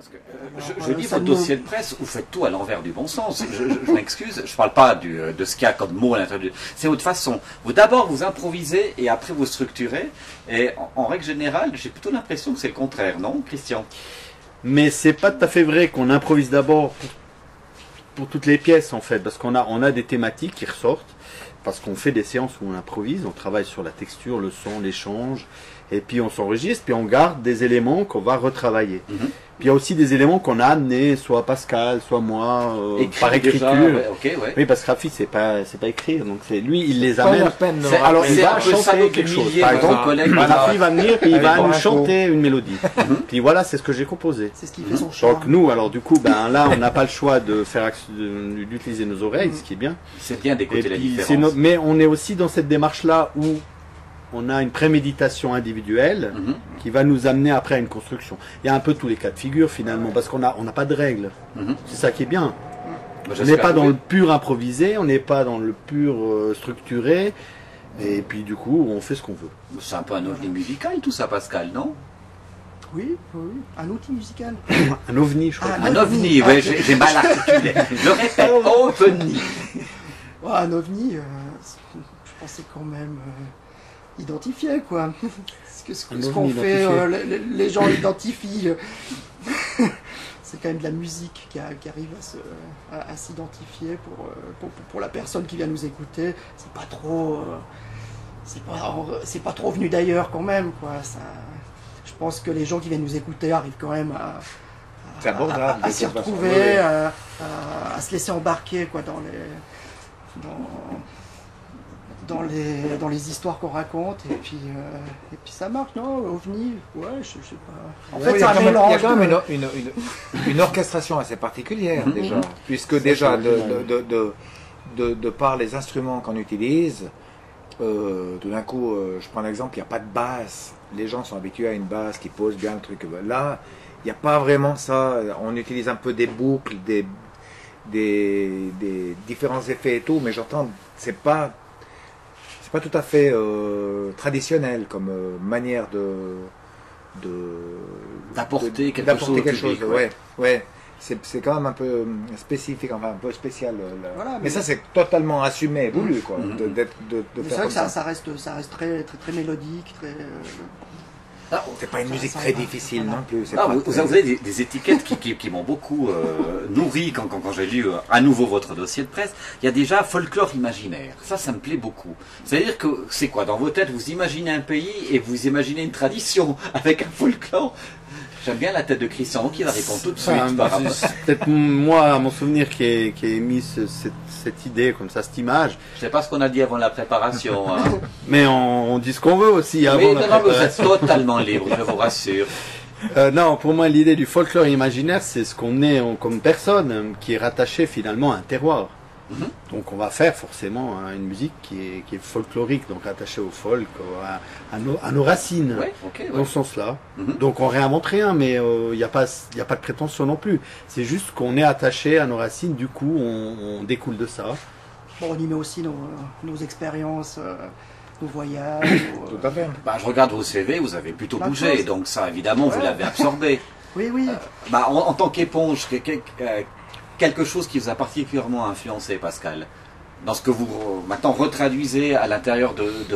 Parce que, je lis votre dossier de presse, vous faites tout à l'envers du bon sens. Je m'excuse, je ne parle pas de ce qu'il y a comme mot à l'intérieur. C'est votre façon. D'abord, vous improvisez et après vous structurez. Et en règle générale, j'ai plutôt l'impression que c'est le contraire, non, Christian? Mais c'est pas tout à fait vrai qu'on improvise d'abord pour toutes les pièces, en fait. Parce qu'on a des thématiques qui ressortent. Parce qu'on fait des séances où on improvise, on travaille sur la texture, le son, l'échange. Et puis on s'enregistre, puis on garde des éléments qu'on va retravailler. Puis il y a aussi des éléments qu'on a amenés, soit Pascal, soit moi, par écriture. Déjà, ouais, okay, ouais. Oui, parce que Rafi, c'est pas écrire, donc c'est lui, il les amène. Alors il va chanter quelque chose. Par exemple, Rafi va venir, puis il va nous chanter une mélodie. Puis voilà, c'est ce que j'ai composé. C'est ce qui fait son charme. Donc nous, alors du coup, là, on n'a pas le choix d'utiliser nos oreilles, ce qui est bien. C'est bien d'écouter la différence. Mais on est aussi dans cette démarche-là où on a une préméditation individuelle qui va nous amener après à une construction. Il y a un peu tous les cas de figure finalement, parce qu'on n'a pas de règles. C'est ça qui est bien. On n'est pas dans le pur improvisé, on n'est pas dans le pur structuré, et puis du coup on fait ce qu'on veut. C'est un peu un ovni musical tout ça, Pascal, non? Oui, un outil musical. Un ovni, je crois. Un ovni, oui, j'ai mal articulé. Je répète, ovni. Un ovni, je pensais quand même... identifié, quoi. Ce qu'on fait, les gens identifient. C'est quand même de la musique qui arrive à s'identifier pour la personne qui vient nous écouter. C'est pas trop, c'est pas trop venu d'ailleurs quand même, quoi. Je pense que les gens qui viennent nous écouter arrivent quand même à s'y retrouver, à se laisser embarquer, quoi, dans les histoires qu'on raconte, et puis ça marche, non? OVNI, ouais, je sais pas. En fait, c'est un mélange. Il y a quand même une orchestration assez particulière, déjà, puisque déjà, de par les instruments qu'on utilise, tout d'un coup, je prends l'exemple, il n'y a pas de basse. Les gens sont habitués à une basse qui pose bien le truc. Là, il n'y a pas vraiment ça. On utilise un peu des boucles, des différents effets et tout, mais j'entends, c'est pas tout à fait traditionnel comme manière d'apporter quelque chose. Ouais. C'est quand même un peu spécifique, enfin un peu spécial. Voilà, mais ça, c'est totalement assumé, voulu, quoi. C'est vrai que ça reste très, très, très mélodique, très. C'est pas une musique très difficile non plus. Vous avez des étiquettes qui m'ont beaucoup nourri quand j'ai lu à nouveau votre dossier de presse. Il y a déjà folklore imaginaire. Ça me plaît beaucoup. C'est-à-dire que c'est quoi? Dans vos têtes, vous imaginez un pays et vous imaginez une tradition avec un folklore. J'aime bien la tête de Christian qui va répondre tout de suite. C'est peut-être moi, à mon souvenir, qui ai émis cette idée, comme ça, cette image. Je sais pas ce qu'on a dit avant la préparation. Hein. Mais on dit ce qu'on veut aussi avant oui, la préparation. Vous êtes totalement libre, je vous rassure. Non, pour moi, l'idée du folklore imaginaire, c'est ce qu'on est comme personne, qui est rattaché finalement à un terroir. Donc on va faire forcément une musique qui est folklorique, donc attachée au folk, à nos racines, dans ce sens-là. Donc on réinvente rien, mais il n'y a pas de prétention non plus. C'est juste qu'on est attaché à nos racines, du coup on découle de ça. Bon, on y met aussi nos expériences, nos voyages. Tout à fait. Je regarde vos CV, vous avez plutôt bougé, donc ça évidemment vous l'avez absorbé. Oui. En tant qu'éponge, quelque chose qui vous a particulièrement influencé, Pascal, dans ce que vous maintenant retraduisez à l'intérieur de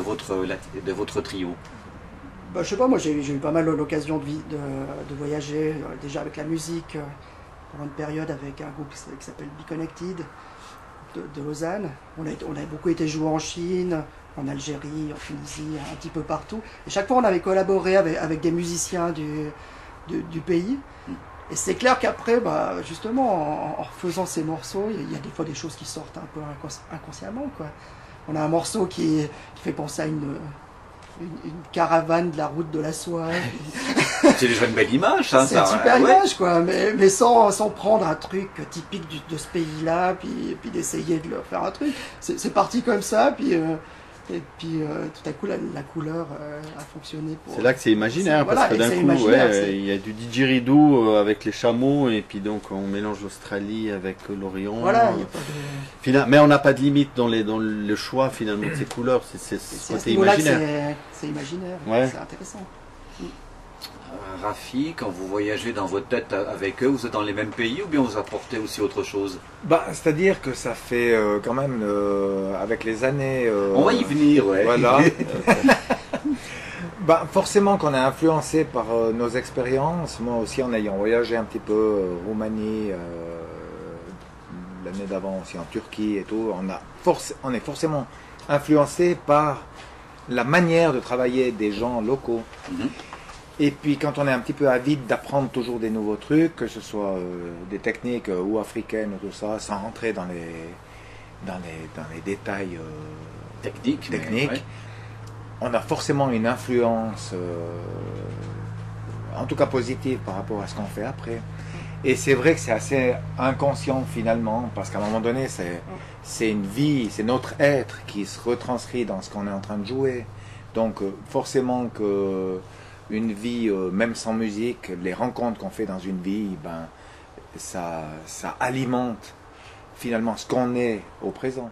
votre trio? Je sais pas, moi j'ai eu pas mal l'occasion de voyager, déjà avec la musique, pendant une période avec un groupe qui s'appelle Be Connected de Lausanne. On a beaucoup été jouer en Chine, en Algérie, en Tunisie, un petit peu partout. Et chaque fois on avait collaboré avec des musiciens du pays. Et c'est clair qu'après, justement, en refaisant ces morceaux, il y a des fois des choses qui sortent un peu inconsciemment, quoi. On a un morceau qui fait penser à une caravane de la route de la soie. C'est déjà une belle image, hein, c'est une super image, quoi, mais sans prendre un truc typique de ce pays-là, puis d'essayer de leur faire un truc. C'est parti comme ça, et puis tout à coup la couleur a fonctionné. C'est là que c'est imaginaire, parce que d'un coup il y a du didgeridoo avec les chameaux, et puis donc on mélange l'Australie avec l'Orient. Voilà, mais on n'a pas de limite dans le choix finalement de ces couleurs, c'est imaginaire. C'est imaginaire, c'est intéressant. Rafi, quand vous voyagez dans votre tête avec eux, vous êtes dans les mêmes pays ou bien vous apportez aussi autre chose? Bah, c'est-à-dire que ça fait quand même, avec les années... On va y venir, ouais. Voilà. Bah, forcément qu'on est influencé par nos expériences. Moi aussi, en ayant voyagé un petit peu Roumanie, l'année d'avant aussi en Turquie et tout, on est forcément influencé par la manière de travailler des gens locaux. Mhm. Et puis quand on est un petit peu avide d'apprendre toujours des nouveaux trucs, que ce soit des techniques ou africaines ou tout ça, sans rentrer dans les détails Technique. techniques, Ouais. on a forcément une influence, en tout cas positive par rapport à ce qu'on fait après. Et c'est vrai que c'est assez inconscient finalement, parce qu'à un moment donné, c'est une vie, c'est notre être qui se retranscrit dans ce qu'on est en train de jouer. Donc forcément que une vie, même sans musique, les rencontres qu'on fait dans une vie, ben, ça alimente finalement ce qu'on est au présent.